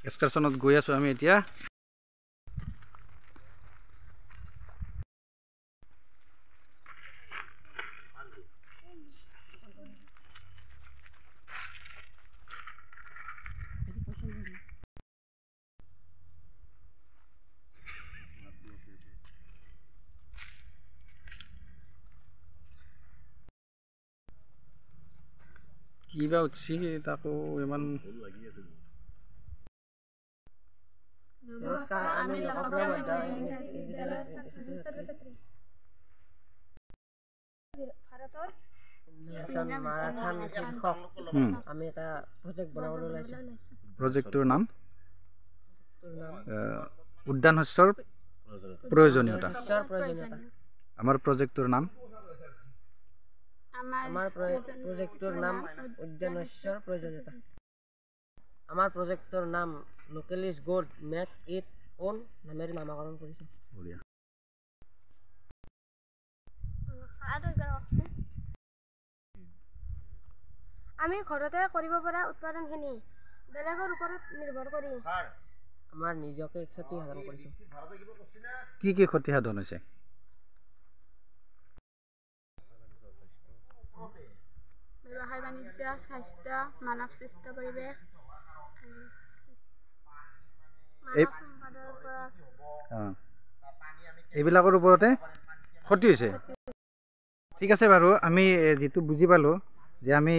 এক্সকাৰছনত গৈ আছোঁ আমি এতিয়া। কিবা উঠছি তাকো ইমান লাগি আছে। নমস্কাৰ, আমি লোকপ্ৰিয় মধ্য বিদ্যালয়ৰ ছাত্ৰ-ছাত্ৰী। ভাৰতৰ মাৰাথান শীৰ্ষক আমি এটা প্ৰজেক্ট বনাবলৈ ওলাইছোঁ। প্ৰজেক্টটোৰ নাম উদ্যান শস্যৰ প্ৰয়োজনীয়তা। আমাৰ প্ৰজেক্টটোৰ নাম উদ্যান শস্যৰ প্ৰয়োজনীয়তা। আমাৰ প্ৰজেক্টৰ নাম local is good make it own নামেৰে নামকৰণ কৰিছোঁ। আমি ঘৰতে কৰিব পৰা উৎপাদনখিনি বেলেগৰ ওপৰত নিৰ্ভৰ কৰি আমাৰ নিজকে ক্ষতি সাধন কৰিছোঁ। কি ক্ষতি সাধন হৈছে? ব্যৱসায় বাণিজ্য, স্বাস্থ্য, মানৱ সৃষ্ট পৰিৱেশ, এইবিলাকৰ ওপৰতে ক্ষতি হৈছে। ঠিক আছে বাৰু, আমি যিটো বুজি পালোঁ যে আমি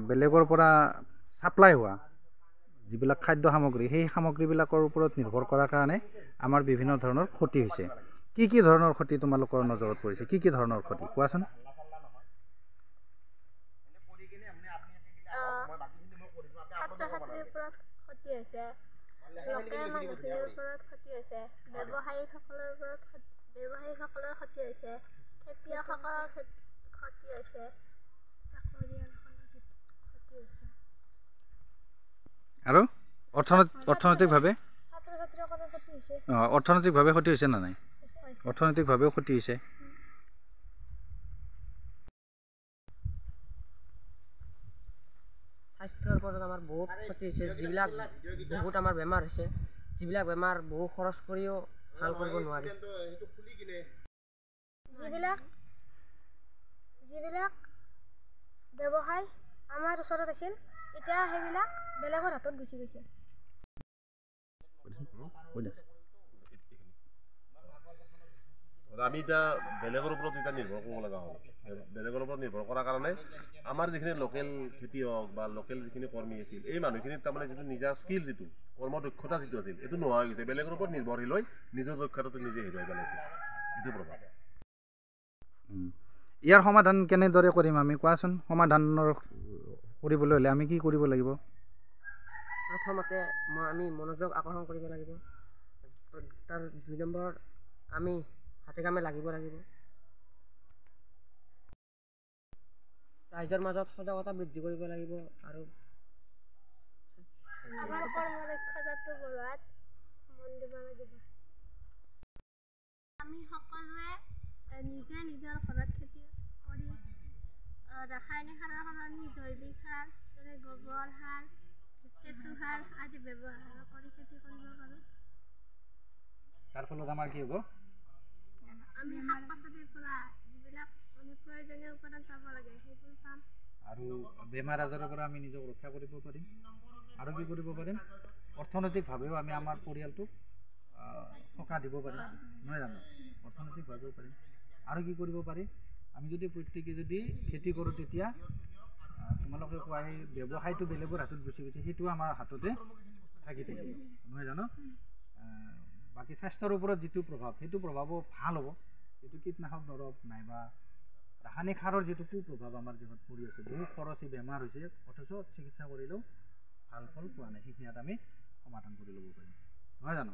বেলেগৰ পৰা ছাপ্লাই হোৱা যিবিলাক খাদ্য সামগ্ৰী, সেই সামগ্ৰীবিলাকৰ ওপৰত নিৰ্ভৰ কৰাৰ কাৰণে আমাৰ বিভিন্ন ধৰণৰ ক্ষতি হৈছে। কি ধৰণৰ ক্ষতি তোমালোকৰ নজৰত পৰিছে? কি ধৰণৰ ক্ষতি কোৱাচোন? ছাত্ৰ-ছাত্ৰীৰ ওপৰত ক্ষতি হৈছে, লোকেল মানুহখিনিৰ ওপৰত ক্ষতি হৈছে, ব্যৱসায়ীসকলৰ ক্ষতি হৈছে, খেতিয়কসকলৰ ক্ষতি হৈছে, চাকৰিয়ালসকলৰ ক্ষতি হৈছে। আৰু অৰ্থনৈতিকভাৱে ছাত্ৰ-ছাত্ৰীসকলৰ ক্ষতি হৈছে। অৰ্থনৈতিকভাৱে ক্ষতি হৈছে নে নাই? অৰ্থনৈতিকভাৱেও ক্ষতি হৈছে। স্বাস্থ্যৰ ওপৰত আমাৰ বহুত ক্ষতি হৈছে। বহুত আমাৰ বেমাৰ হৈছে, যিবিলাক বেমাৰ বহু খৰচ কৰিও ভাল কৰিব নোৱাৰি। যিবিলাক ব্যৱসায় আমাৰ ওচৰত আছিল, এতিয়া সেইবিলাক বেলেগৰ হাতত গুচি গৈছে। আমি এতিয়া বেলেগৰ ওপৰত নিৰ্ভৰ কৰিব লগা হ'ল। বেলেগৰ ওপৰত নিৰ্ভৰ কৰাৰ কাৰণে আমাৰ যিখিনি লোকেল খেতি হওক বা লোকেল যিখিনি কৰ্মী আছিল, এই মানুহখিনিৰ তাৰমানে যিটো নিজা স্কিল, যিটো কৰ্মদক্ষতা যিটো আছিল, এইটো নোহোৱা হৈ গৈছে। বেলেগৰ ওপৰত নিৰ্ভৰশীল হৈ নিজৰ দক্ষতাটো নিজে হেৰুৱাই পেলাইছে। এইটো প্ৰভাৱ। ইয়াৰ সমাধান কেনেদৰে কৰিম আমি কোৱাচোন? সমাধানৰ কৰিবলৈ হ'লে আমি কি কৰিব লাগিব? প্ৰথমতে আমি মনোযোগ আকৰ্ষণ কৰিব লাগিব। তাৰ 2 নম্বৰ, আমি হাতে কামে লাগিব লাগিব। ৰাইজৰ মাজত সজাগতা বৃদ্ধি কৰিব লাগিব আৰু আমাৰ কৰ্মদক্ষতাটো বঢ়োৱাত মন দিব লাগিব। আমি সকলোৱে নিজে নিজৰ ঘৰত খেতি কৰি ৰাসায়নিক সাৰৰ সলনি জৈৱিক সাৰ, যেনে গোবৰ সাৰ, কেঁচু সাৰ আদি ব্যৱহাৰ কৰি খেতি কৰিব পাৰোঁ। তাৰ ফলত আমাৰ কি হ'ব? আমি শাক-পাচলিৰ পৰা যিবিলাক প্ৰয়োজনীয় উপাদান পাব লাগে সেইবোৰ পাম। আৰু বেমাৰ আজাৰৰ পৰা আমি নিজক ৰক্ষা কৰিব পাৰিম। আৰু কি কৰিব পাৰিম? অৰ্থনৈতিকভাৱেও আমি আমাৰ পৰিয়ালটোক সকাহ দিব পাৰিম, নহয় জানো? অৰ্থনৈতিকভাৱেও পাৰিম। আৰু কি কৰিব পাৰি? আমি যদি প্ৰত্যেকে যদি খেতি কৰোঁ, তেতিয়া তোমালোকে কোৱা সেই ব্যৱসায়টো বেলেগৰ হাতত গুচি গৈছে, সেইটোও আমাৰ হাততে থাকি থাকিব, নহয় জানো? বাকী স্বাস্থ্যৰ ওপৰত যিটো প্ৰভাৱ, সেইটো প্ৰভাৱো ভাল হ'ব। যিটো কীটনাশক দৰৱ নাইবা ৰাসায়নিক সাৰৰ যিটো কুপ্ৰভাৱ আমাৰ দেহত পৰি আছে, বহু খৰচী বেমাৰ হৈছে, অথচ চিকিৎসা কৰিলেও ভাল ফল পোৱা নাই। সেইখিনি আমি সমাধান কৰি ল'ব পাৰিম, নহয় জানো?